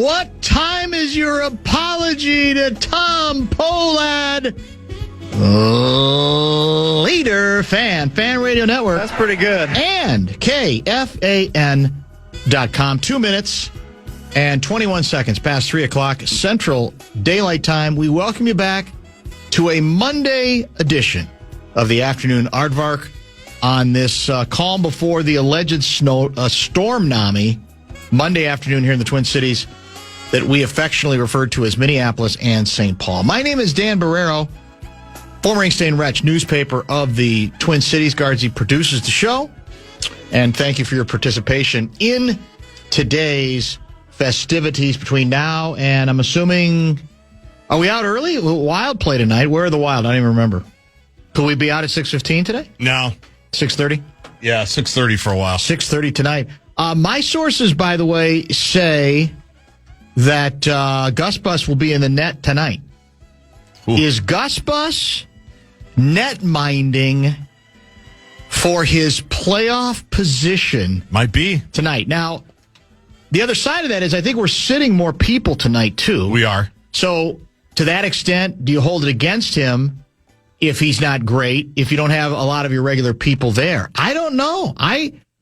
What time is your apology to Tom Pohlad? Leader Fan Radio Network. That's pretty good. And KFAN.com. 2 minutes and 21 seconds past 3 o'clock Central Daylight Time. We welcome you back to a Monday edition of the Afternoon Aardvark on this calm before the alleged storm Nami Monday afternoon here in the Twin Cities that we affectionately refer to as Minneapolis and St. Paul. My name is Dan Barreiro, former Ink Stain Wretch, newspaper of the Twin Cities. Guardsy produces the show. And thank you for your participation in today's festivities between now and, I'm assuming, are we out early? Wild play tonight. Where are the Wild? I don't even remember. Could we be out at 6:15 today? No. 6:30? Yeah, 6:30 for a while. 6:30 tonight. My sources, by the way, say that Gus Bus will be in the net tonight. Ooh. Is Gus Bus net minding for his playoff position? Might be. Tonight. Now, the other side of that is I think we're sitting more people tonight, too. We are. So, to that extent, do you hold it against him if he's not great, if you don't have a lot of your regular people there? I don't know.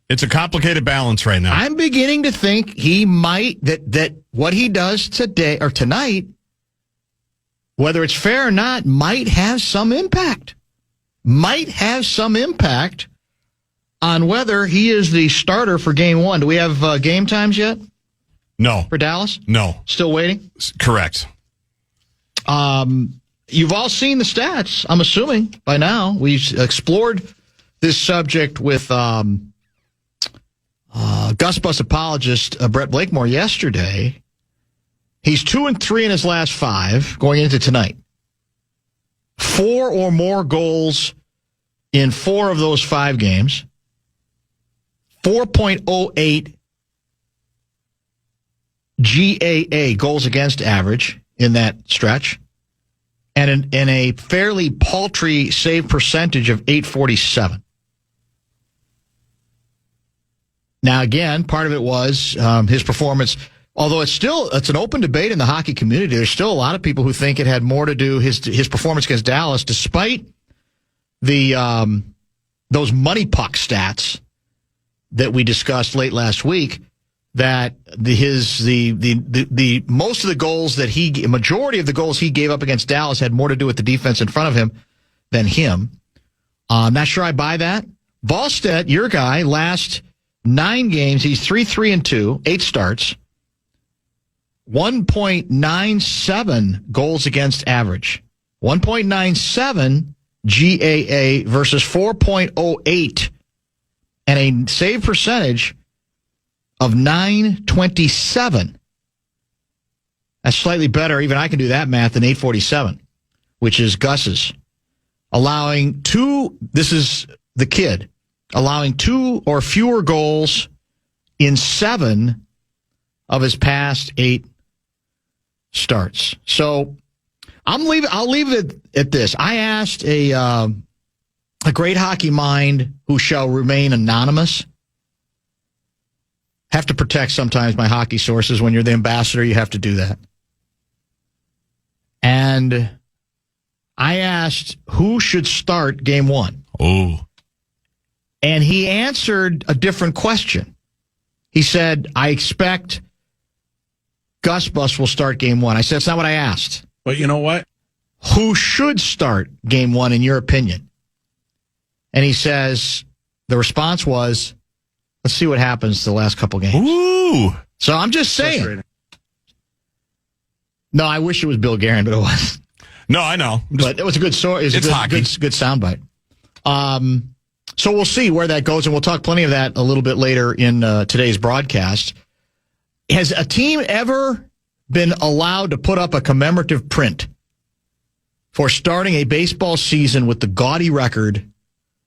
It's a complicated balance right now. I'm beginning to think he might, that what he does today or tonight, whether it's fair or not, might have some impact. Might have some impact on whether he is the starter for game one. Do we have game times yet? No. For Dallas? No. Still waiting? Correct. You've all seen the stats, I'm assuming, by now. We've explored this subject with Gus Bus apologist Brett Blakemore yesterday. He's 2-3 in his last 5 going into tonight. 4 or more goals in 4 of those 5 games. 4.08 GAA, goals against average, in that stretch. And a fairly paltry save percentage of .847. Now, again, part of it was his performance. Although it's an open debate in the hockey community. There's still a lot of people who think it had more to do his performance against Dallas, despite the those money puck stats that we discussed late last week. That the most of the goals that majority of the goals he gave up against Dallas had more to do with the defense in front of him than him. I'm not sure I buy that. Ballstedt, your guy, last 9 games, he's 3-3-2, 8 starts, 1.97 goals against average, 1.97 GAA versus 4.08, and a save percentage of .927. That's slightly better. Even I can do that math than .847, which is Gus's. Allowing 2, this is the kid, allowing 2 or fewer goals in 7 of his past 8 starts. So I'll leave it at this. I asked a great hockey mind who shall remain anonymous. Have to protect sometimes my hockey sources. When you're the ambassador, you have to do that. And I asked who should start game one. Oh. And he answered a different question. He said, I expect Gus Bus will start game one. I said, that's not what I asked. But you know what? Who should start game one in your opinion? And he says, the response was, let's see what happens the last couple games. Ooh. So I'm just saying. No, I wish it was Bill Guerin, but it wasn't. No, I know. But it was a good story. It's a good soundbite. So we'll see where that goes, and we'll talk plenty of that a little bit later in today's broadcast. Has a team ever been allowed to put up a commemorative print for starting a baseball season with the gaudy record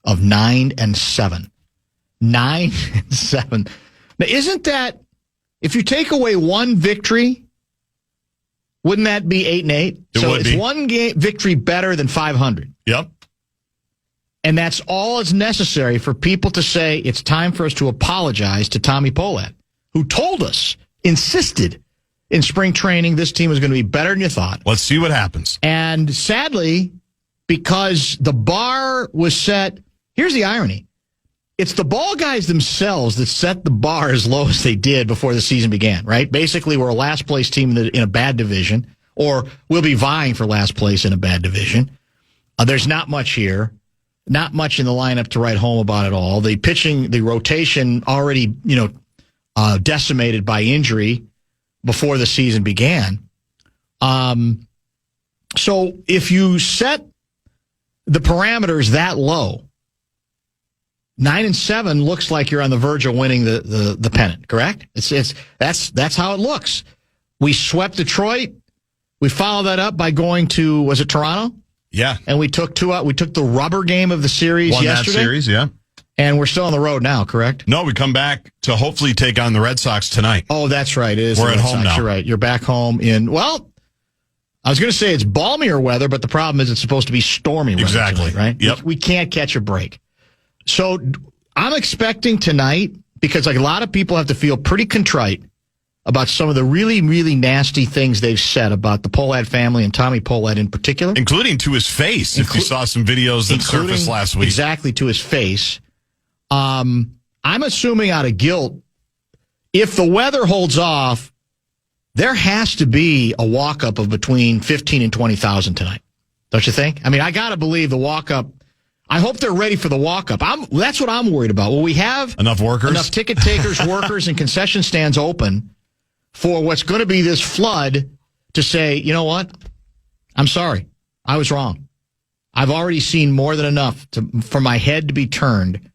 of 9-7? 9-7. Now, isn't that, if you take away one victory, wouldn't that be 8-8? So it's one victory better than 500. Yep. And that's all that's necessary for people to say it's time for us to apologize to Tommy Pohlad, who told us, insisted, in spring training this team was going to be better than you thought. Let's see what happens. And sadly, because the bar was set, here's the irony. It's the ball guys themselves that set the bar as low as they did before the season began, right? Basically, we're a last place team in a bad division, or we'll be vying for last place in a bad division. There's not much here, not much in the lineup to write home about at all. The pitching, the rotation already, decimated by injury before the season began. So if you set the parameters that low, 9-7 looks like you're on the verge of winning the pennant, correct? That's how it looks. We swept Detroit. We followed that up by going to, was it Toronto? Yeah. And we took the rubber game of the series yesterday. That series, yeah. And we're still on the road now, correct? No, we come back to hopefully take on the Red Sox tonight. Oh, that's right. It is. We're at home Sox. now. You're right. You're back home I was going to say it's balmier weather, but the problem is it's supposed to be stormy weather Exactly. tonight, right? Yep. We can't catch a break. So I'm expecting tonight, because like a lot of people have to feel pretty contrite about some of the really, really nasty things they've said about the Pohlad family and Tommy Pohlad in particular. Including to his face, if you saw some videos that surfaced last week. Exactly, to his face. I'm assuming out of guilt, if the weather holds off, there has to be a walk-up of between 15 and 20,000 tonight. Don't you think? I mean, I got to believe the walk-up. I hope they're ready for the walk-up. That's what I'm worried about. Will we have enough workers? Enough ticket takers, workers, and concession stands open for what's going to be this flood to say, you know what? I'm sorry. I was wrong. I've already seen more than enough for my head to be turned.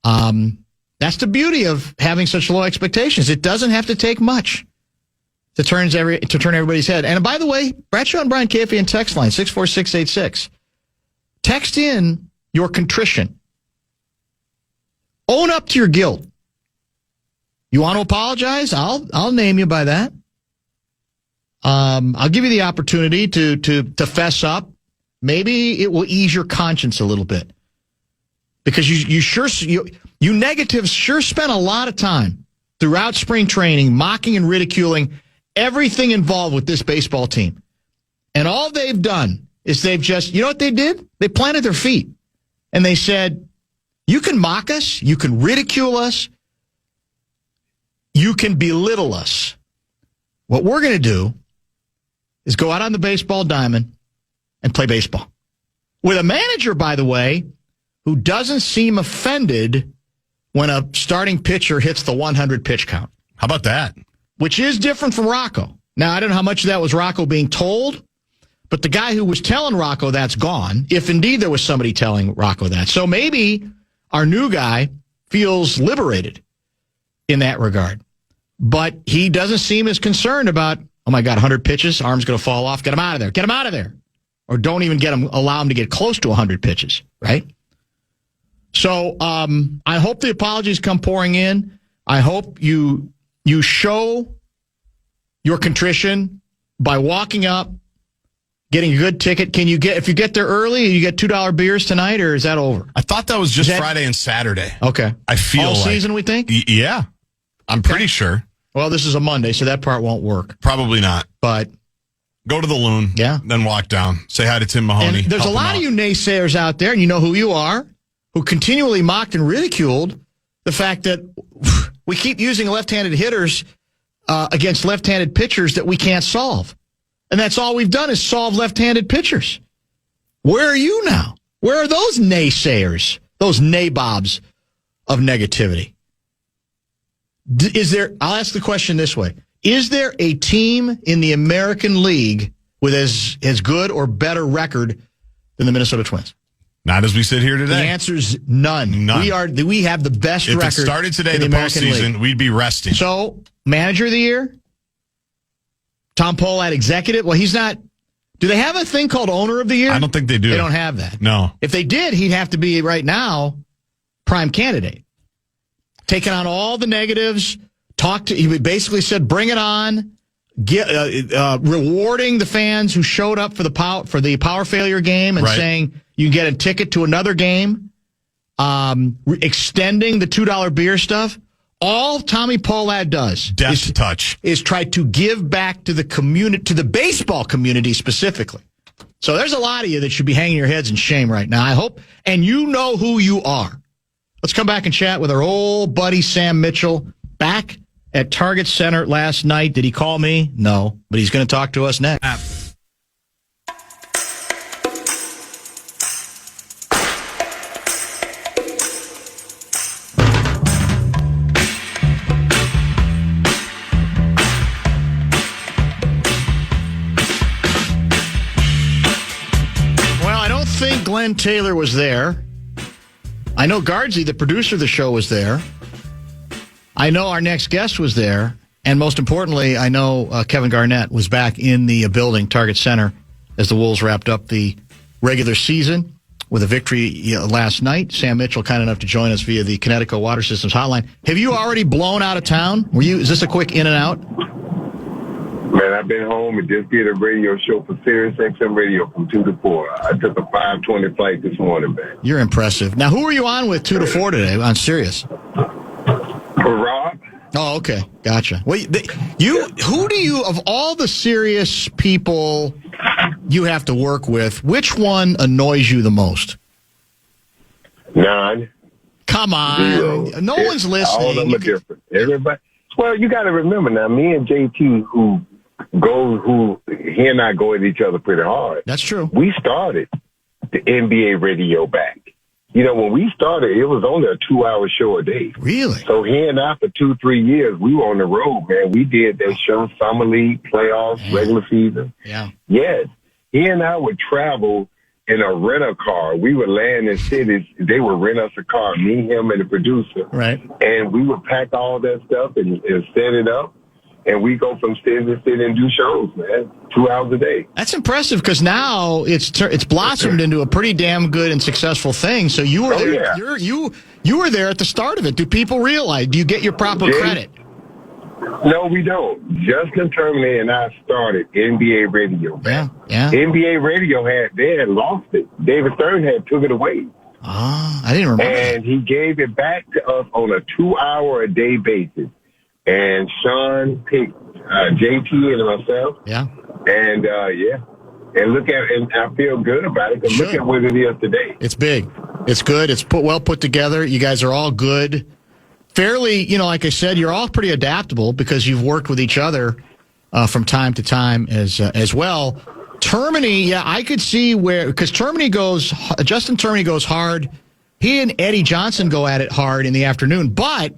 That's the beauty of having such low expectations. It doesn't have to take much to turn everybody's head. And by the way, Bradshaw and Brian KFAN text line 64686. Text in your contrition. Own up to your guilt. You want to apologize? I'll name you by that. I'll give you the opportunity to fess up. Maybe it will ease your conscience a little bit, because you negatives sure spent a lot of time throughout spring training mocking and ridiculing everything involved with this baseball team, and all they've done is they've just, you know what they did? They planted their feet and they said, "You can mock us, you can ridicule us, you can belittle us. What we're going to do is go out on the baseball diamond and play baseball." With a manager, by the way, who doesn't seem offended when a starting pitcher hits the 100 pitch count. How about that? Which is different from Rocco. Now, I don't know how much of that was Rocco being told, but the guy who was telling Rocco that's gone, if indeed there was somebody telling Rocco that. So maybe our new guy feels liberated in that regard. But he doesn't seem as concerned about, oh my God, 100 pitches, arm's going to fall off, get him out of there, get him out of there. Or don't even allow him to get close to 100 pitches, right? So I hope the apologies come pouring in. I hope you show your contrition by walking up, getting a good ticket. If you get there early, you get $2 beers tonight, or is that over? I thought that was just Friday and Saturday. Okay. I feel all like season, we think? Yeah. I'm pretty sure. Well, this is a Monday, so that part won't work. Probably not. But go to the Loon. Yeah. Then walk down. Say hi to Tim Mahoney. And there's a lot of you naysayers out there, and you know who you are, who continually mocked and ridiculed the fact that we keep using left-handed hitters against left-handed pitchers that we can't solve. And that's all we've done is solve left-handed pitchers. Where are you now? Where are those naysayers, those nabobs of negativity? I'll ask the question this way. Is there a team in the American League with as good or better record than the Minnesota Twins? Not as we sit here today. The answer's none. None. We have the best record. If it started today, the American postseason, League. we'd be resting. So, manager of the year? Tom Pohlad, executive? Well, he's not. Do they have a thing called owner of the year? I don't think they do. They don't have that. No. If they did, he'd have to be, right now, prime candidate. Taking on all the negatives. He basically said, bring it on. Rewarding the fans who showed up for the power failure game and saying you can get a ticket to another game. Extending the $2 beer stuff. All Tommy Pohlad does Death touch is try to give back to the community, to the baseball community specifically. So there's a lot of you that should be hanging your heads in shame right now, I hope. And you know who you are. Let's come back and chat with our old buddy Sam Mitchell back at Target Center last night. Did he call me? No, but he's going to talk to us next. Glenn Taylor was there. I know Guardsy, the producer of the show, was there. I know our next guest was there. And most importantly, I know Kevin Garnett was back in the building, Target Center, as the Wolves wrapped up the regular season with a victory last night. Sam Mitchell, kind enough to join us via the Connecticut Water Systems hotline. Have you already blown out of town? Is this a quick in and out? Man, I've been home and just did a radio show for Sirius XM Radio from 2 to 4. I took a 5:20 flight this morning, man. You're impressive. Now, who were you on with 2 to 4 today on Sirius? For Rob. Oh, okay. Gotcha. Well, who do you, of all the Sirius people you have to work with, which one annoys you the most? None. Come on. Zero. No one's listening. All of them are different. Everybody. Well, you got to remember now, me and JT, he and I go at each other pretty hard. That's true. We started the NBA radio back. You know, when we started, it was only a 2-hour show a day. Really? So he and I, for 2-3 years, we were on the road, man. We did that show, Summer League, playoffs, regular season. Yeah. Yes. He and I would travel in a rental car. We would land in cities. They would rent us a car, me, him, and the producer. Right. And we would pack all that stuff and set it up. And we go from city to city and do shows, man, 2 hours a day. That's impressive because now it's blossomed into a pretty damn good and successful thing. So you were there. Yeah. You were there at the start of it. Do people realize? Do you get your proper credit? No, we don't. Justin Terminator and I started NBA Radio. Yeah, yeah. NBA Radio they had lost it. David Stern had took it away. I didn't remember. And he gave it back to us on a 2-hour-a-day basis. And Sean picked JT and myself. Yeah. And, And I feel good about it because look at what it is today. It's big. It's good. It's well put together. You guys are all good. Fairly, like I said, you're all pretty adaptable because you've worked with each other from time to time as well. Termini, I could see because Justin Termini goes hard. He and Eddie Johnson go at it hard in the afternoon, but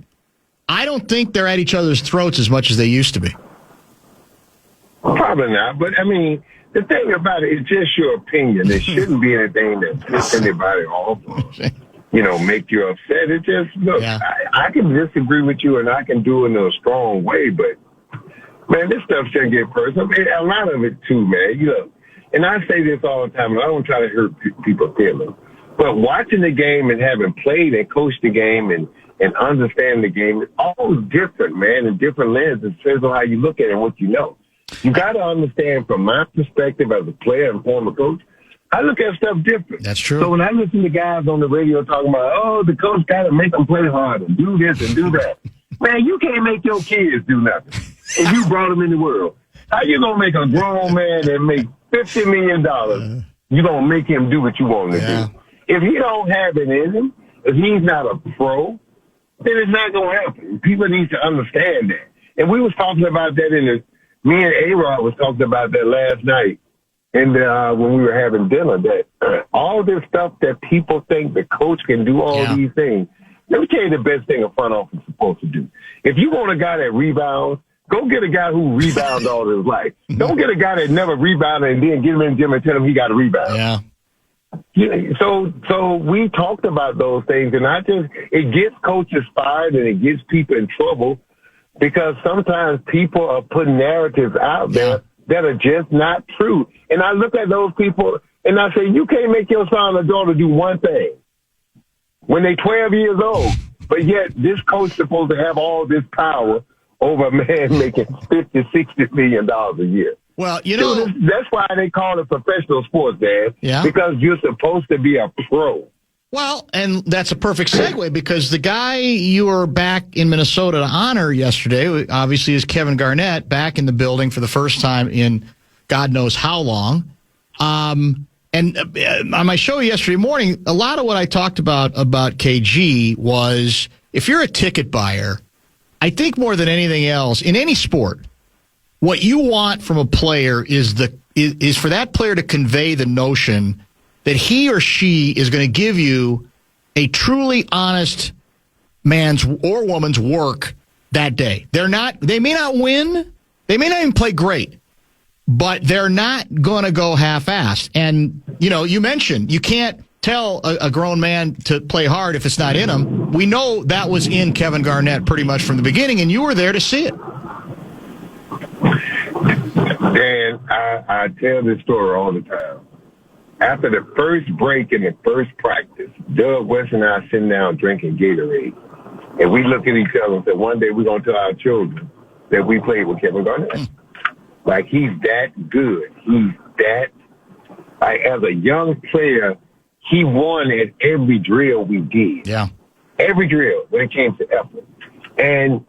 I don't think they're at each other's throats as much as they used to be. Probably not, but I mean, the thing about it is just your opinion. There shouldn't be anything that pisses anybody off or, make you upset. It just, look, yeah. I can disagree with you and I can do it in a strong way, but, man, this stuff shouldn't get personal. I mean, a lot of it, too, man. And I say this all the time, and I don't try to hurt people's feelings, but watching the game and having played and coached the game and understand the game is all different, man, in different lenses. It depends on how you look at it and what you know. You got to understand from my perspective as a player and former coach, I look at stuff different. That's true. So when I listen to guys on the radio talking about, the coach got to make them play harder, do this and do that. Man, you can't make your kids do nothing. If you brought them in the world, how you going to make a grown man that make $50 million, you going to make him do what you want him to do? If he don't have it in him, if he's not a pro, then it's not going to happen. People need to understand that. And we was talking about that me and A-Rod was talking about that last night and when we were having dinner, that all this stuff that people think the coach can do all these things. Let me tell you the best thing a front office is supposed to do. If you want a guy that rebounds, go get a guy who rebounds all his life. Don't get a guy that never rebounded and then get him in the gym and tell him he got to rebound. Yeah. So we talked about those things, and it gets coaches fired and it gets people in trouble because sometimes people are putting narratives out there that are just not true. And I look at those people and I say, you can't make your son or daughter do one thing when they're 12 years old, but yet this coach is supposed to have all this power over a man making $50, $60 million a year. Well, that's why they call it professional sports, Dad. Yeah. Because you're supposed to be a pro. Well, and that's a perfect segue because the guy you were back in Minnesota to honor yesterday, obviously, is Kevin Garnett, back in the building for the first time in God knows how long. And on my show yesterday morning, a lot of what I talked about KG was if you're a ticket buyer, I think more than anything else, in any sport, what you want from a player is for that player to convey the notion that he or she is going to give you a truly honest man's or woman's work that day. They may not win, they may not even play great, but they're not going to go half-assed. And, you mentioned you can't tell a grown man to play hard if it's not in him. We know that was in Kevin Garnett pretty much from the beginning, and you were there to see it. Dan, I tell this story all the time. After the first break in the first practice, Doug West and I are sitting down drinking Gatorade. And we look at each other and say, one day we're going to tell our children that we played with Kevin Garnett. Like, he's that good. He's that, as a young player, he won at every drill we did. Yeah. Every drill when it came to effort. And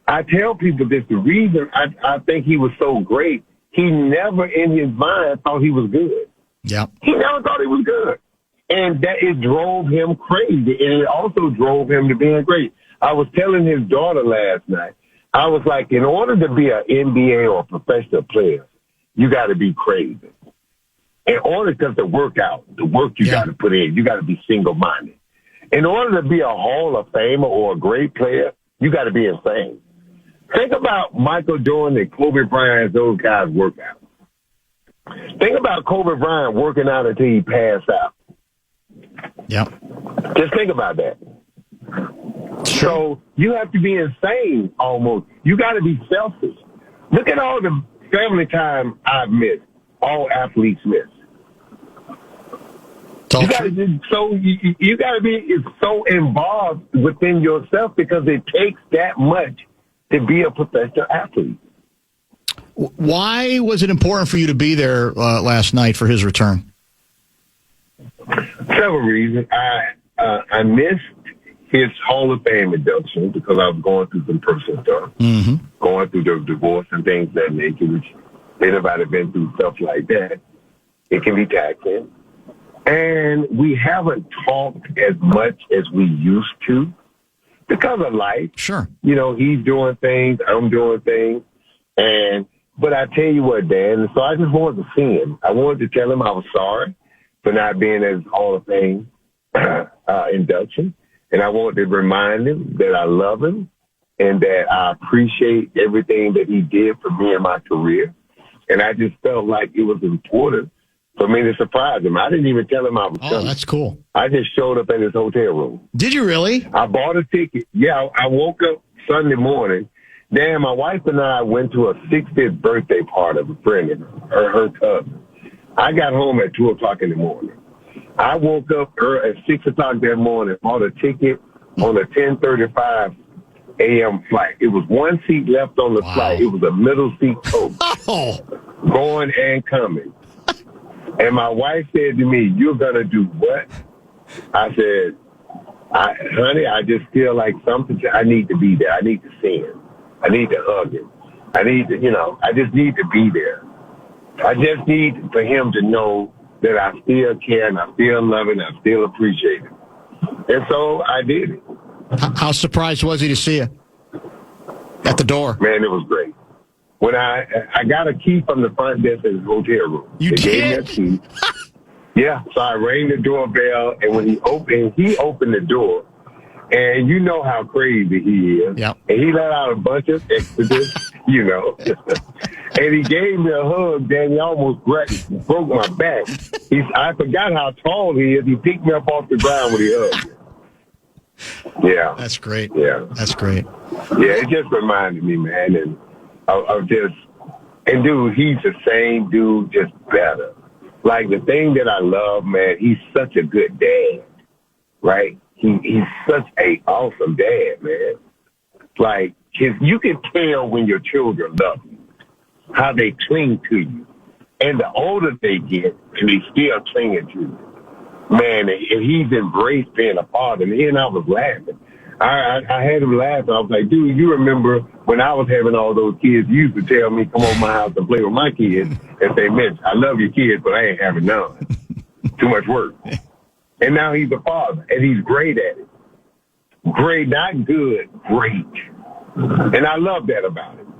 I tell people this, the reason I think he was so great, he never in his mind thought he was good. Yeah. He never thought he was good. And it drove him crazy. And it also drove him to being great. I was telling his daughter last night, I was like, in order to be an NBA or a professional player, you got to be crazy. In order to work out, the work you got to put in, you got to be single-minded. In order to be a Hall of Famer or a great player, you got to be insane. Think about Michael Jordan and Kobe Bryant, those guys work out. Think about Kobe Bryant working out until he passed out. Yeah. Just think about that. So you have to be insane almost. You got to be selfish. Look at all the family time I've missed. All athletes miss. You got to be so involved within yourself because it takes that much to be a professional athlete. Why was it important for you to be there last night for his return? Several reasons. I missed his Hall of Fame induction because I was going through some personal stuff, going through the divorce and things of that nature, which anybody been through stuff like that, it can be taxing. And we haven't talked as much as we used to because of life. Sure. He's doing things, I'm doing things. But I tell you what, Dan, so I just wanted to see him. I wanted to tell him I was sorry for not being at his Hall of Fame induction. And I wanted to remind him that I love him and that I appreciate everything that he did for me in my career. And I just felt like it was important for me to surprise him. I didn't even tell him I was coming. Oh, that's cool. I just showed up at his hotel room. Did you really? I bought a ticket. Yeah, I woke up Sunday morning. Dan, my wife and I went to a 60th birthday party of a friend of her cousin. I got home at 2 o'clock in the morning. I woke up at 6 o'clock that morning, bought a ticket on a 10:35 a.m. flight. It was one seat left on the flight. It was a middle seat coach, going and coming. And my wife said to me, "You're going to do what?" I said, honey, I just feel like something. I need to be there. I need to see him. I need to hug him. I need to, I just need to be there. I just need for him to know that I still care and I still love him and I still appreciate him. And so I did it. How surprised was he to see you at the door? Man, it was great. When I got a key from the front desk at his hotel room. You did? Gave me a key. Yeah, so I rang the doorbell, and when he opened the door, and you know how crazy he is. Yep. And he let out a bunch of exodus, And he gave me a hug, Dan. He almost broke my back. I forgot how tall he is. He picked me up off the ground when he hugged me. Yeah. That's great. Yeah. That's great. Yeah, it just reminded me, man. And dude, he's the same dude, just better. Like, the thing that I love, man, he's such a good dad, right? He's such a awesome dad, man. Like, you can tell when your children love you, how they cling to you. And the older they get, and they still clinging to you. Man, and he's embraced being a father. And then I was laughing. I had him laughing. I was like, dude, you remember when I was having all those kids, you used to tell me, come over my house and play with my kids and say, Mitch, I love your kids, but I ain't having none. Too much work. And now he's a father, and he's great at it. Great, not good, great. And I love that about him.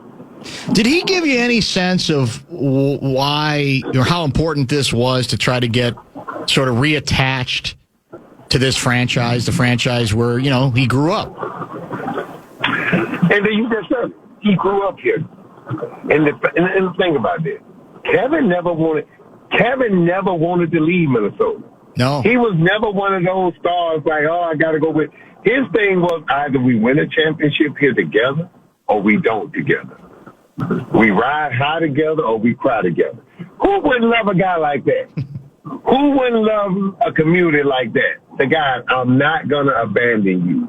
Did he give you any sense of why or how important this was to try to get sort of reattached to this franchise, the franchise where, he grew up? And then you just said, he grew up here. And the thing about this, Kevin never wanted to leave Minnesota. No. He was never one of those stars like, oh, I got to go with. His thing was either we win a championship here together or we don't together. We ride high together or we cry together. Who wouldn't love a guy like that? Who wouldn't love a community like that? The guy, I'm not going to abandon you.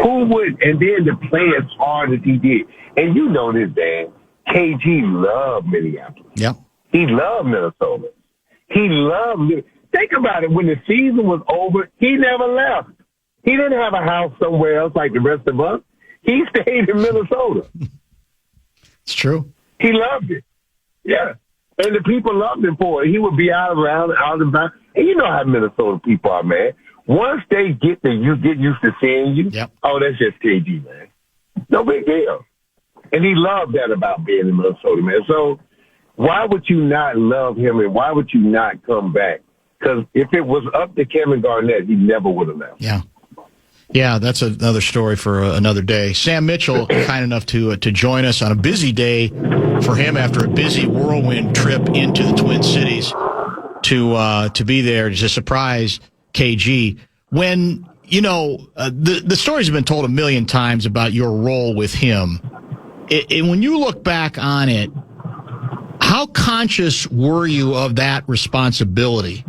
Who would? And then to play as hard as he did. And you know this, Dan. KG loved Minneapolis. Yep. He loved Minnesota. He loved it. Think about it. When the season was over, he never left. He didn't have a house somewhere else like the rest of us. He stayed in Minnesota. It's true. He loved it. Yeah. And the people loved him for it. He would be out and about. And you know how Minnesota people are, man. Once they get used to seeing you, yep. Oh, that's just KG, man. No big deal. And he loved that about being in Minnesota, man. So why would you not love him and why would you not come back? Because if it was up to Kevin Garnett, he never would have left. Yeah. Yeah, that's another story for another day. Sam Mitchell, kind enough to join us on a busy day for him after a busy whirlwind trip into the Twin Cities to be there to surprise KG. When, the stories have been told a million times about your role with him. When you look back on it, how conscious were you of that responsibility?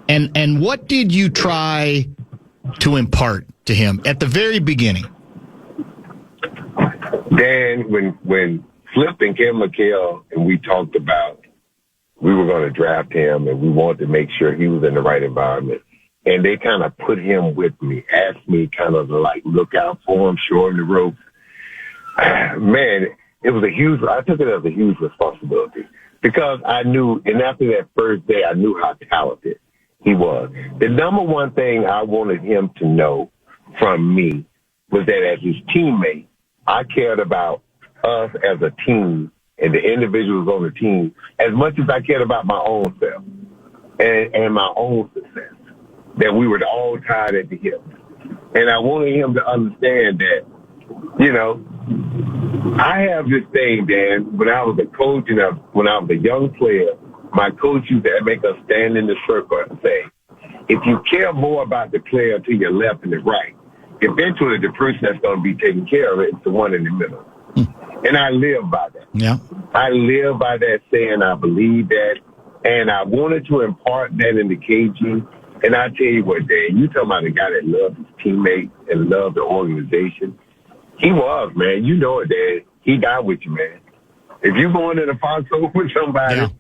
And what did you try to impart to him at the very beginning? Dan, when Flip and Kim McHale and we talked about we were going to draft him and we wanted to make sure he was in the right environment, and they kind of put him with me, asked me kind of to look out for him, shorten the ropes. Man, I took it as a huge responsibility because I knew, and after that first day, I knew how talented he was. The number one thing I wanted him to know from me was that as his teammate, I cared about us as a team and the individuals on the team as much as I cared about my own self and my own success, that we were all tied at the hip. And I wanted him to understand that, I have this thing, Dan, when I was a coach and when I was a young player, my coach used to make us stand in the circle and say, if you care more about the player to your left and the right, eventually the person that's going to be taking care of it is the one in the middle. And I live by that. Yeah. I live by that saying. I believe that. And I wanted to impart that into KG. And I tell you what, Dan, you talking about a guy that loved his teammates and loved the organization. He was, man. You know it, Dan. He got with you, man. If you going in a foxhole with somebody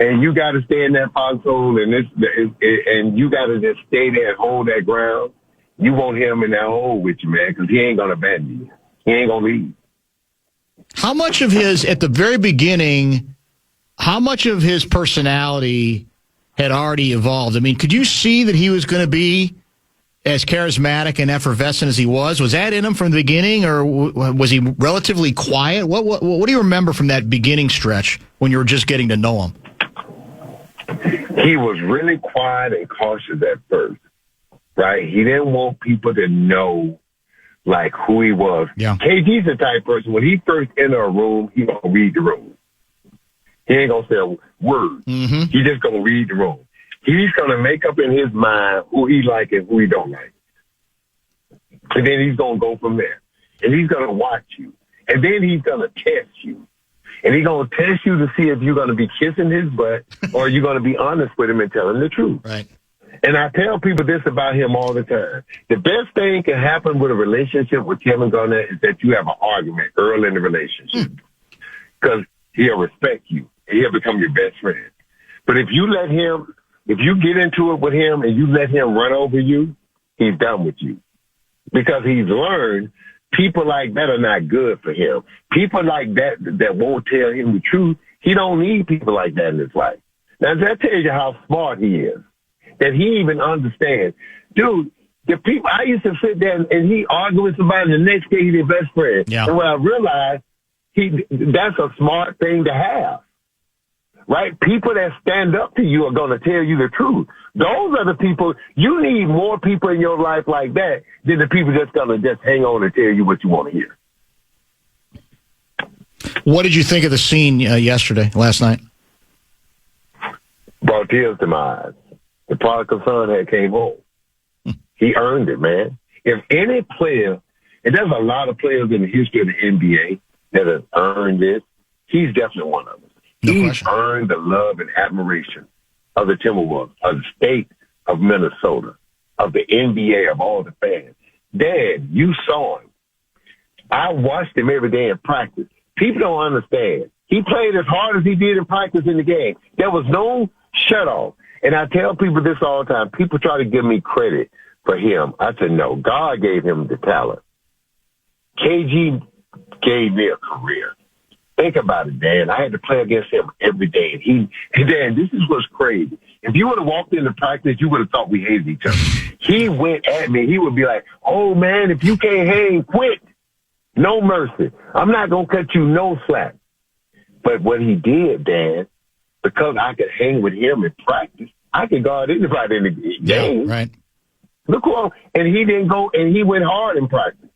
and you got to stay in that foxhole and you got to just stay there and hold that ground, you want him in that hole with you, man, because he ain't going to abandon you. He ain't going to leave. How much of his, at the very beginning, how much of his personality had already evolved? I mean, could you see that he was going to be as charismatic and effervescent as he was? Was that in him from the beginning, or was he relatively quiet? What do you remember from that beginning stretch when you were just getting to know him? He was really quiet and cautious at first, right? He didn't want people to know, who he was. Yeah. KG's the type person, when he first enter a room, he going to read the room. He ain't going to say a word. Mm-hmm. He just going to read the room. He's going to make up in his mind who he like and who he don't like. And then he's going to go from there. And he's going to watch you. And then he's going to test you. And he's going to test you to see if you're going to be kissing his butt or you're going to be honest with him and tell him the truth. Right. And I tell people this about him all the time. The best thing can happen with a relationship with Kevin Garnett is that you have an argument early in the relationship. Because he'll respect you. And he'll become your best friend. But if you let him if you get into it with him and you let him run over you, he's done with you. Because he's learned people like that are not good for him. People like that won't tell him the truth, he don't need people like that in his life. Now, that tells you how smart he is, that he even understands. Dude, the people, I used to sit there and he argue with somebody, and the next day he's their best friend. Yeah. And when I realized that's a smart thing to have, right? People that stand up to you are going to tell you the truth. Those are the people, you need more people in your life like that than the people that's going to just hang on and tell you what you want to hear. What did you think of the scene last night? Brought tears to my eyes. The prodigal son had came home. He earned it, man. If any player, and there's a lot of players in the history of the NBA that have earned this, he's definitely one of them. No He's question. earned the love and admiration of the Timberwolves, of the state of Minnesota, of the NBA, of all the fans. Dad, you saw him. I watched him every day in practice. People don't understand. He played as hard as he did in practice in the game. There was no shut-off. And I tell people this all the time. People try to give me credit for him. I said, no, God gave him the talent. KG gave me a career. Think about it, Dan. I had to play against him every day. And Dan, this is what's crazy. If you would have walked into practice, you would have thought we hated each other. He went at me. He would be like, oh, man, if you can't hang, quit. No mercy. I'm not going to cut you no slack. But what he did, Dan, because I could hang with him in practice, I could guard anybody in the game. Yeah, right. Look who, and he didn't go, and he went hard in practice.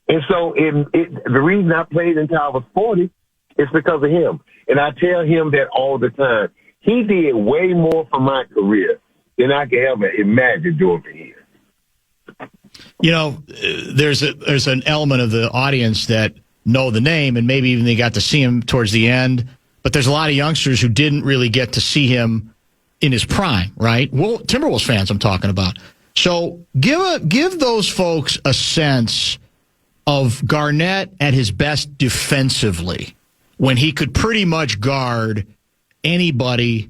And so the reason I played until I was 40 is because of him. And I tell him that all the time. He did way more for my career than I could ever imagine doing for him. You know, there's an element of the audience that know the name, and maybe even they got to see him towards the end. But there's a lot of youngsters who didn't really get to see him in his prime, right? Well, Timberwolves fans I'm talking about. So give those folks a sense of Garnett at his best defensively, when he could pretty much guard anybody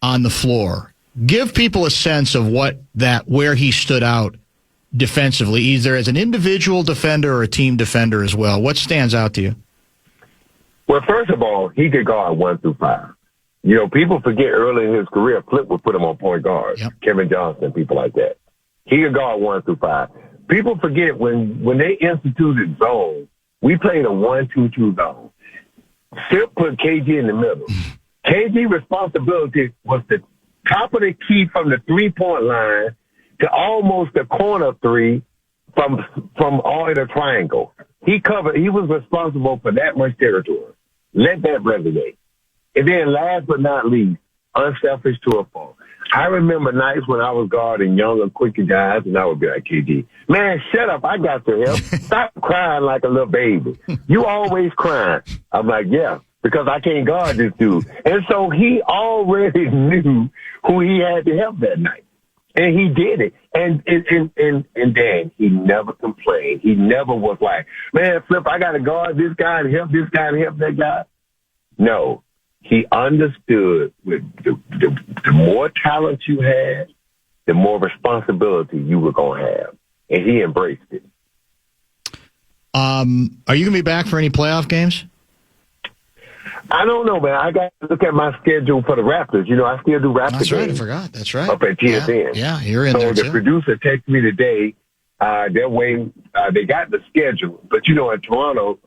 on the floor. Give people a sense of where he stood out defensively, either as an individual defender or a team defender as well. What stands out to you? Well, first of all, he could guard 1 through 5. You know, people forget early in his career, Flip would put him on point guard. Yep. Kevin Johnson, people like that. He could guard 1 through 5. People forget when they instituted zone, we played a 1-2-2 zone. Flip put KG in the middle. KG's responsibility was the top of the key from the 3-point line to almost the corner 3 from all in a triangle. He was responsible for that much territory. Let that resonate. And then last but not least, unselfish to a fault. I remember nights when I was guarding younger, quicker guys, and I would be like, KG, man, shut up. I got to help. Stop crying like a little baby. You always crying. I'm like, yeah, because I can't guard this dude. And so he already knew who he had to help that night. And he did it. And Dan, he never complained. He never was like, man, Flip, I got to guard this guy and help this guy and help that guy. No. He understood with the more talent you had, the more responsibility you were going to have. And he embraced it. Are you going to be back for any playoff games? I don't know, man. I got to look at my schedule for the Raptors. You know, I still do Raptors. That's right. I games forgot. That's right. Up at TSN. Yeah, you're in so there, the too. producer texted me today. They're waiting. They got the schedule. But, you know, in Toronto,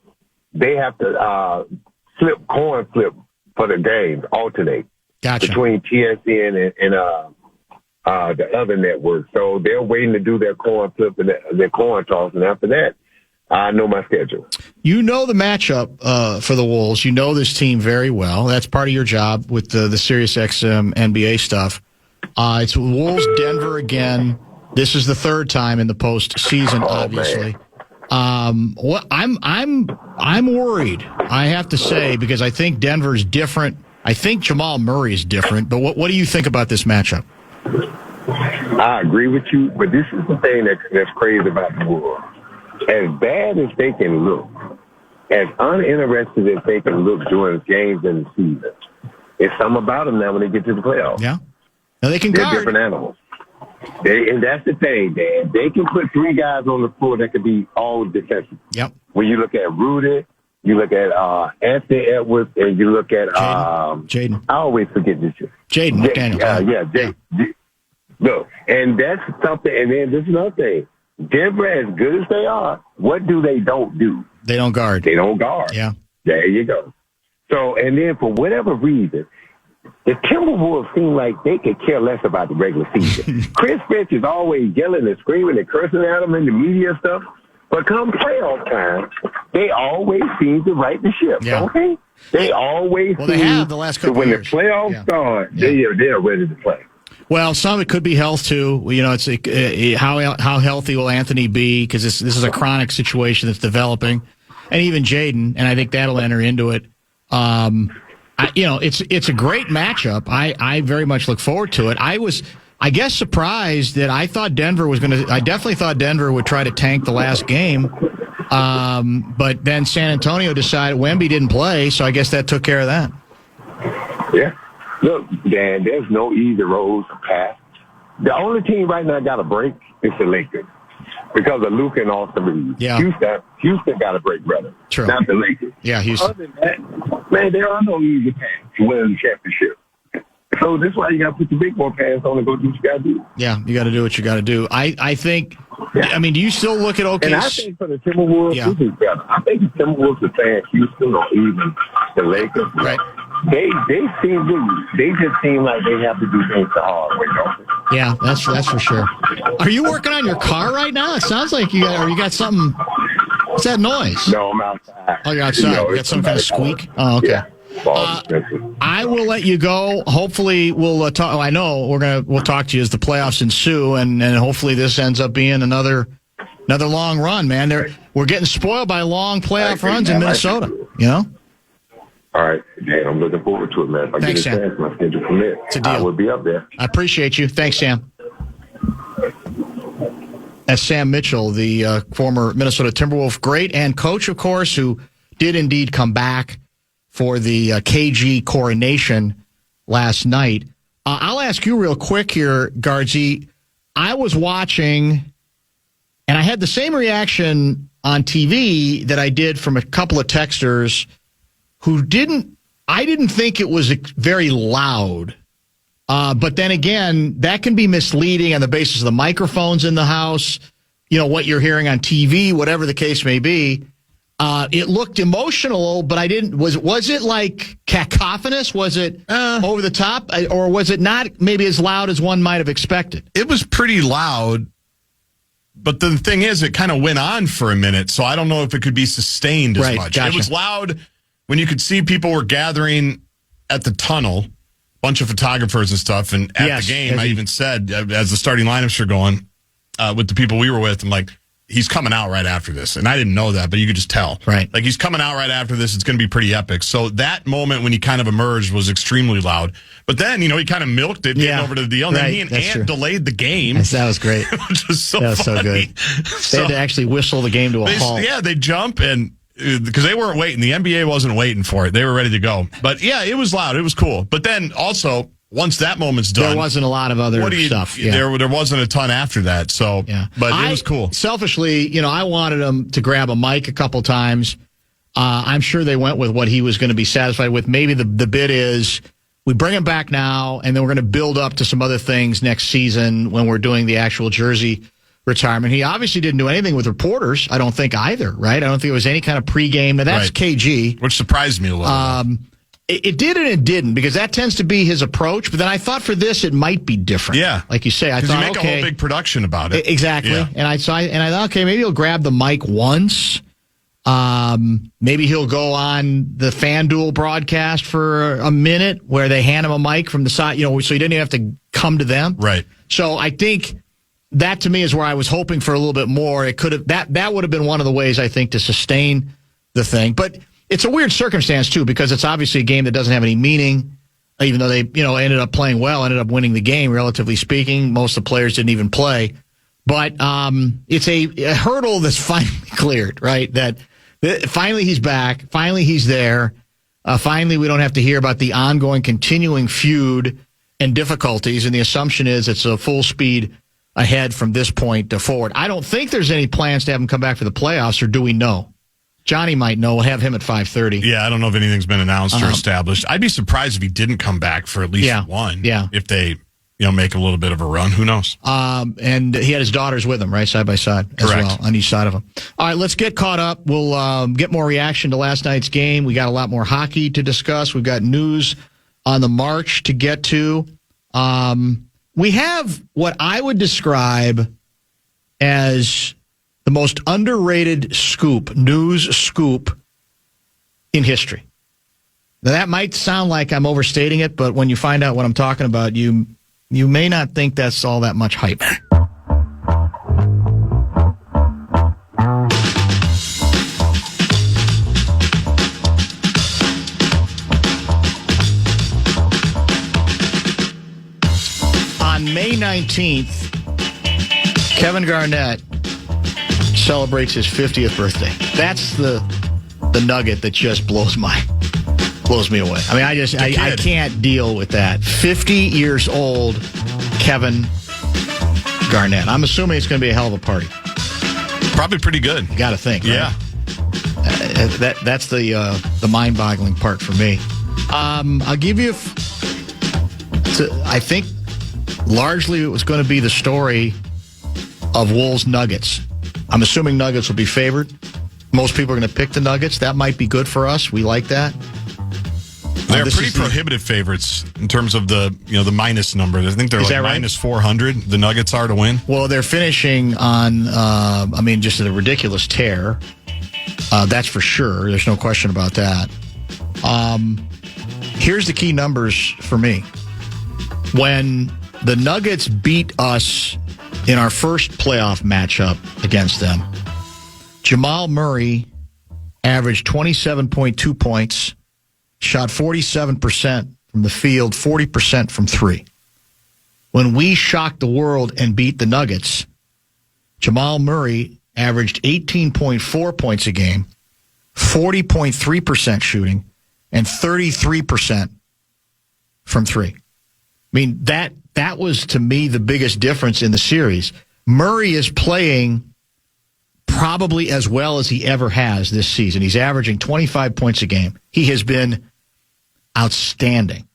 they have to coin flip for the games, alternate between TSN and the other network. So they're waiting to do their coin flip and their coin toss. And after that, I know my schedule. You know the matchup for the Wolves. You know this team very well. That's part of your job with the SiriusXM NBA stuff. It's Wolves, Denver again. This is the third time in the postseason, obviously. I'm worried, I have to say, because I think Denver's different. I think Jamal Murray is different. But what do you think about this matchup? I agree with you, but this is the thing that's crazy about the Wolves. As bad as they can look, as uninterested as they can look during games in the season, it's something about them now when they get to the playoffs. Yeah. Now they can They're guard. different animals. And that's the thing, Dan. They can put three guys on the floor that can be all defensive. Yep. When you look at Rudy, you look at Anthony Edwards, and you look at Jaden. I always forget this shit. Jaden McDaniels. Look, and that's something. And then this is another thing. Denver, as good as they are, what do they don't do? They don't guard. They don't guard. Yeah. There you go. So, and then for whatever reason, the Timberwolves seem like they could care less about the regular season. Chris Finch is always yelling and screaming and cursing at them in the media and stuff. But come playoff time, they always seem to right the ship, don't they? They always they have the last couple when years. the playoffs start, they're ready to play. Well, some of it could be health too. You know, it's how healthy will Anthony be, because this is a chronic situation that's developing, and even Jaden, and I think that'll enter into it. It's a great matchup. I very much look forward to it. I guess surprised that I thought Denver was going to. I definitely thought Denver would try to tank the last game, but then San Antonio decided Wemby didn't play, so I guess that took care of that. Yeah. Look, Dan, there's no easy roads to pass. The only team right now got a break is the Lakers because of Luka and Austin Reeves. Yeah. Houston got a break, brother. True. Not the Lakers. Yeah, Houston. Other than that, man, there are no easy paths to win the championship. So that's why you got to put the big boy pants on and go do what you got to do. Yeah, you got to do what you got to do. I think. Yeah. I mean, do you still look at OKC? And I think for the Timberwolves, this is better. I think the Timberwolves are playing Houston or even the Lakers. Right. They just seem like they have to do things the hard way, don't they? Yeah, that's for sure. Are you working on your car right now? It sounds like you got something. What's that noise? No, I'm outside. Oh, you're outside. You got some kind of squeak? Oh, okay. Yeah. I will let you go. Hopefully, we'll talk. I know we'll talk to you as the playoffs ensue, and hopefully this ends up being another long run, man. We're getting spoiled by long playoff runs in Minnesota. You know. All right, Dan, I'm looking forward to it, man. If I Thanks, get a chance, my schedule permit, it's a deal. I will be up there. I appreciate you. Thanks, Sam. That's Sam Mitchell, the former Minnesota Timberwolf great and coach, of course, who did indeed come back for the KG coronation last night. I'll ask you real quick here, Guardsy. I was watching, and I had the same reaction on TV that I did from a couple of texters who I didn't think it was very loud. But then again, that can be misleading on the basis of the microphones in the house, what you're hearing on TV, whatever the case may be. It looked emotional, but was it like cacophonous? Was it over the top? Or was it not maybe as loud as one might have expected? It was pretty loud, but the thing is, it kind of went on for a minute, so I don't know if it could be sustained as much. Gotcha. It was loud when you could see people were gathering at the tunnel, bunch of photographers and stuff, and at the game, I even said, as the starting lineups are going, with the people we were with, I'm like, he's coming out right after this. And I didn't know that, but you could just tell. Right. Like, he's coming out right after this. It's going to be pretty epic. So that moment when he kind of emerged was extremely loud. But then, he kind of milked it, getting over to the deal. And then he and Ant delayed the game. That was great. Which was so That was funny. so good. They had to actually whistle the game to a halt. Yeah, they jump, and because they weren't waiting. The NBA wasn't waiting for it. They were ready to go. But, yeah, it was loud. It was cool. But then, also, once that moment's done, there wasn't a lot of other stuff. Yeah. There wasn't a ton after that. So, but it was cool. Selfishly, I wanted him to grab a mic a couple times. I'm sure they went with what he was going to be satisfied with. Maybe the bit is we bring him back now, and then we're going to build up to some other things next season when we're doing the actual jersey retirement. He obviously didn't do anything with reporters. I don't think either. Right? I don't think it was any kind of pregame. Now that's KG, which surprised me a little. It did and it didn't, because that tends to be his approach. But then I thought for this it might be different. Yeah, like you say, I thought you make a whole big production about it. Exactly. Yeah. And I thought, okay, maybe he'll grab the mic once. Maybe he'll go on the FanDuel broadcast for a minute where they hand him a mic from the side, so he didn't even have to come to them. Right. So I think that to me is where I was hoping for a little bit more. It could have that would have been one of the ways I think to sustain the thing, but. It's a weird circumstance, too, because it's obviously a game that doesn't have any meaning, even though they, ended up playing well, ended up winning the game, relatively speaking. Most of the players didn't even play. But it's a hurdle that's finally cleared, right? That finally he's back. Finally he's there. Finally we don't have to hear about the ongoing, continuing feud and difficulties, and the assumption is it's a full speed ahead from this point forward. I don't think there's any plans to have him come back for the playoffs, or do we know? Johnny might know. We'll have him at 5:30. Yeah, I don't know if anything's been announced or established. I'd be surprised if he didn't come back for at least one. Yeah. If they, make a little bit of a run. Who knows? And he had his daughters with him, right, side by side as well, on each side of him. All right, let's get caught up. We'll get more reaction to last night's game. We got a lot more hockey to discuss. We've got news on the march to get to. We have what I would describe as the most underrated news scoop in history. Now, that might sound like I'm overstating it, but when you find out what I'm talking about, you may not think that's all that much hype. On May 19th, Kevin Garnett celebrates his 50th birthday. That's the nugget that just blows me away. I mean, I can't deal with that. 50 years old, Kevin Garnett. I'm assuming it's going to be a hell of a party. Probably pretty good. You got to think. Right? Yeah. That's the mind-boggling part for me. I'll give you. I think largely it was going to be the story of Wolves Nuggets. I'm assuming Nuggets will be favored. Most people are going to pick the Nuggets. That might be good for us. We like that. They're pretty prohibitive favorites in terms of the minus number. I think they're like minus 400. The Nuggets are to win. Well, they're finishing on, just a ridiculous tear. That's for sure. There's no question about that. Here's the key numbers for me. When the Nuggets beat us in our first playoff matchup against them, Jamal Murray averaged 27.2 points, shot 47% from the field, 40% from three. When we shocked the world and beat the Nuggets, Jamal Murray averaged 18.4 points a game, 40.3% shooting, and 33% from three. I mean, that was, to me, the biggest difference in the series. Murray is playing probably as well as he ever has this season. He's averaging 25 points a game. He has been outstanding.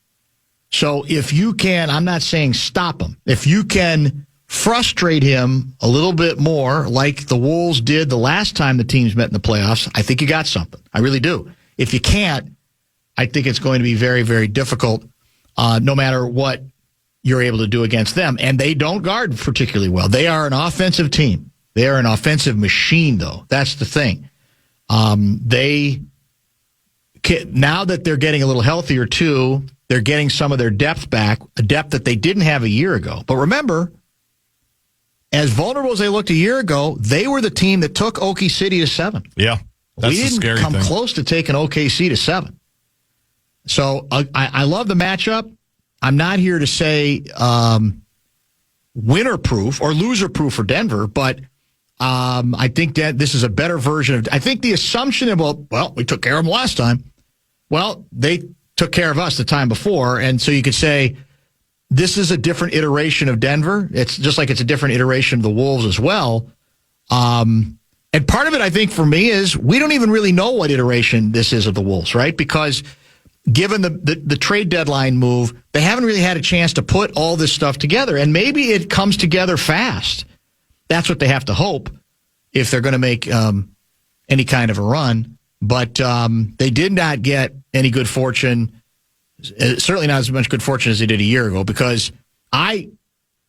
So if you can, I'm not saying stop him, if you can frustrate him a little bit more like the Wolves did the last time the teams met in the playoffs, I think you got something. I really do. If you can't, I think it's going to be very, very difficult no matter what you're able to do against them. And they don't guard particularly well. They are an offensive team. They are an offensive machine, though. That's the thing. Now that they're getting a little healthier, too, they're getting some of their depth back, a depth that they didn't have a year ago. But remember, as vulnerable as they looked a year ago, they were the team that took OKC to 7. Yeah, that's we didn't scary come thing. close to taking OKC to 7. So I love the matchup. I'm not here to say winner-proof or loser-proof for Denver, but I think that this is a better version of. I think the assumption of we took care of them last time. Well, they took care of us the time before, and so you could say this is a different iteration of Denver. It's just like it's a different iteration of the Wolves as well. And part of it, I think, for me, is we don't even really know what iteration this is of the Wolves, right? Because given the trade deadline move, they haven't really had a chance to put all this stuff together, and maybe it comes together fast. That's what they have to hope if they're going to make any kind of a run. But they did not get any good fortune, certainly not as much good fortune as they did a year ago, because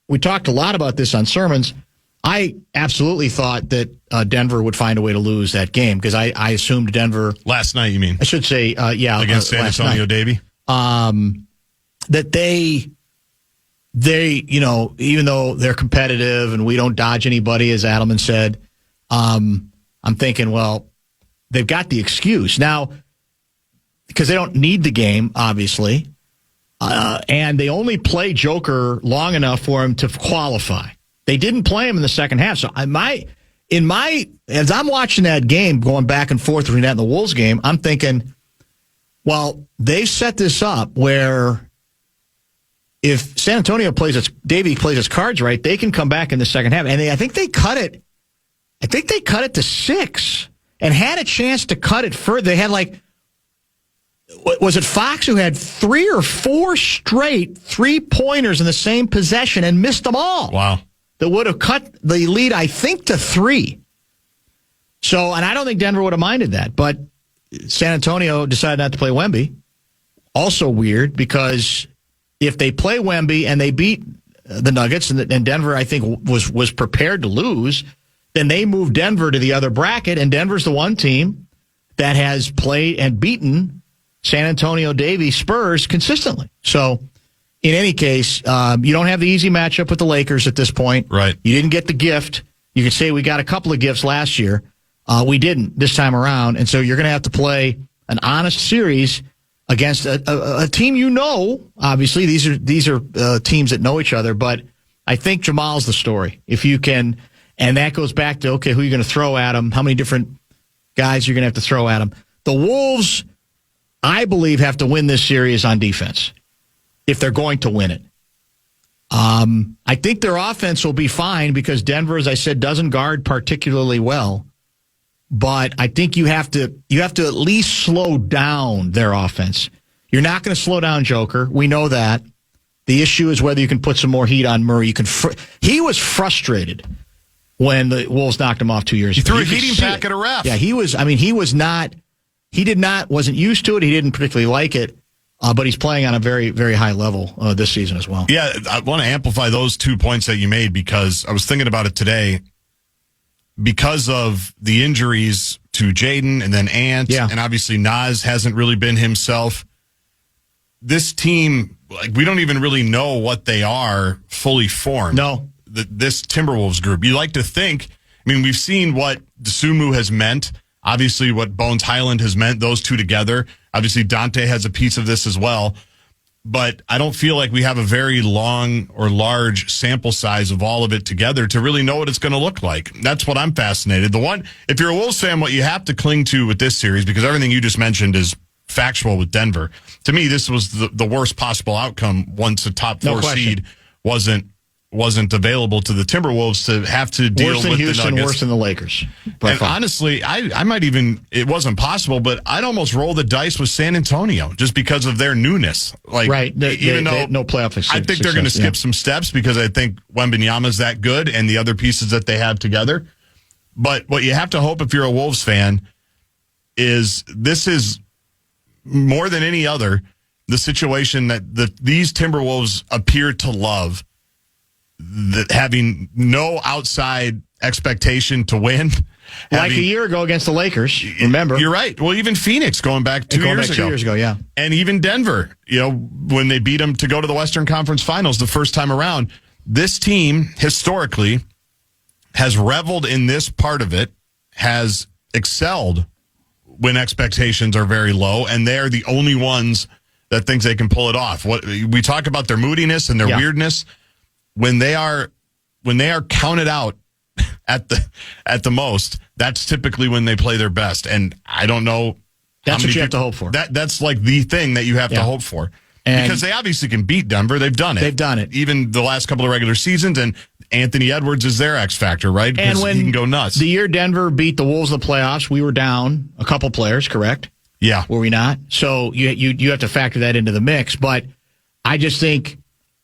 we talked a lot about this on sermons. I absolutely thought that Denver would find a way to lose that game because I assumed Denver. Last night, you mean? I should say, against San Antonio Davy? That they, even though they're competitive and we don't dodge anybody, as Adelman said, I'm thinking, well, they've got the excuse now because they don't need the game, obviously, and they only play Joker long enough for him to qualify. They didn't play him in the second half. So as I'm watching that game, going back and forth between that and the Wolves game, I'm thinking, well, they set this up where if San Antonio Davey plays its cards right, they can come back in the second half. And I think they cut it. I think they cut it to 6 and had a chance to cut it further. They had was it Fox who had 3 or 4 straight 3-pointers in the same possession and missed them all? Wow. That would have cut the lead, I think, to 3. So, and I don't think Denver would have minded that, but San Antonio decided not to play Wemby. Also weird, because if they play Wemby and they beat the Nuggets, and Denver, I think, was prepared to lose, then they move Denver to the other bracket, and Denver's the one team that has played and beaten San Antonio Davey Spurs consistently. So, in any case, you don't have the easy matchup with the Lakers at this point. Right. You didn't get the gift. You could say we got a couple of gifts last year. We didn't this time around, and so you're going to have to play an honest series against a team obviously. These are teams that know each other, but I think Jamal's the story. If you can, and that goes back to, okay, who are you going to throw at him? How many different guys you're going to have to throw at him? The Wolves, I believe, have to win this series on defense if they're going to win it. I think their offense will be fine because Denver, as I said, doesn't guard particularly well. But I think you have to at least slow down their offense. You're not going to slow down Joker. We know that. The issue is whether you can put some more heat on Murray. He was frustrated when the Wolves knocked him off 2 years ago. He threw a heating pack at a ref. Yeah, he wasn't used to it. He didn't particularly like it. But he's playing on a very, very high level this season as well. Yeah, I want to amplify those 2 points that you made because I was thinking about it today. Because of the injuries to Jaden and then Ant, and obviously Naz hasn't really been himself. This team, we don't even really know what they are fully formed. No. This Timberwolves group. You like to think, we've seen what Dosunmu has meant, obviously what Bones Highland has meant, those two together. Obviously Dante has a piece of this as well. But I don't feel like we have a very long or large sample size of all of it together to really know what it's going to look like. That's what I'm fascinated. If you're a Wolves fan, what you have to cling to with this series, because everything you just mentioned is factual with Denver. To me, this was the worst possible outcome once a top 4 seed wasn't available to the Timberwolves to have to deal with Houston, the Nuggets. Worse than the Lakers. And honestly, I might even, it wasn't possible, but I'd almost roll the dice with San Antonio just because of their newness. Right. Even though no playoff success. I think they're going to skip some steps because I think Wembanyama's that good and the other pieces that they have together. But what you have to hope if you're a Wolves fan is this is more than any other the situation that these Timberwolves appear to love. That having no outside expectation to win. Like a year ago against the Lakers, remember? You're right. Well, even Phoenix going back 2 years ago. 2 years ago, yeah. And even Denver, when they beat them to go to the Western Conference Finals the first time around. This team, historically, has reveled in this part of it, has excelled when expectations are very low, and they're the only ones that thinks they can pull it off. We talk about their moodiness and their weirdness. When they are counted out at the most, that's typically when they play their best. And I don't know. That's what you have to hope for. That's like the thing that you have to hope for. Because they obviously can beat Denver. They've done it. Even the last couple of regular seasons. And Anthony Edwards is their X factor, right? And when he can go nuts. The year Denver beat the Wolves in the playoffs, we were down a couple players, correct? Yeah. Were we not? So you have to factor that into the mix. But I just think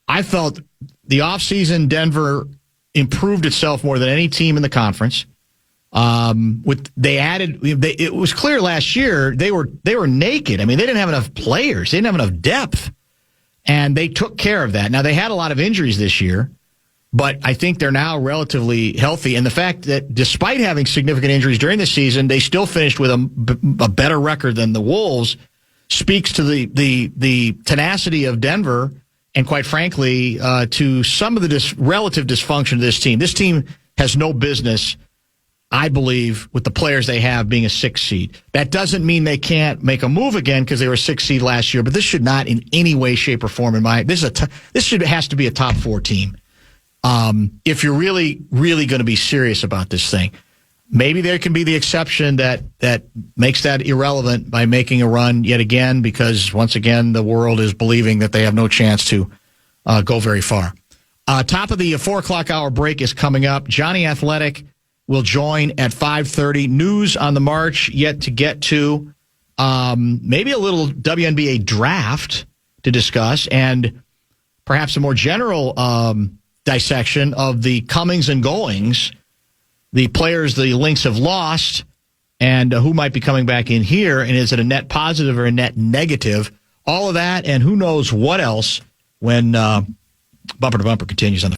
I felt the offseason Denver improved itself more than any team in the conference. It was clear last year they were naked. They didn't have enough players. They didn't have enough depth. And they took care of that. Now, they had a lot of injuries this year, but I think they're now relatively healthy. And the fact that despite having significant injuries during the season, they still finished with a better record than the Wolves speaks to the tenacity of Denver and, quite frankly, to some of the relative dysfunction of this team. This team has no business, I believe, with the players they have being a 6 seed. That doesn't mean they can't make a move again because they were a 6 seed last year, but this should not in any way, shape, or form has to be a top 4 team. If you're really, really going to be serious about this thing. Maybe there can be the exception that makes that irrelevant by making a run yet again because, once again, the world is believing that they have no chance to go very far. Top of the 4 o'clock hour break is coming up. Johnny Athletic will join at 5:30. News on the march yet to get to. Maybe a little WNBA draft to discuss, and perhaps a more general dissection of the comings and goings, the players the Lynx have lost, and who might be coming back in here, and is it a net positive or a net negative? All of that, and who knows what else when Bumper to Bumper continues on the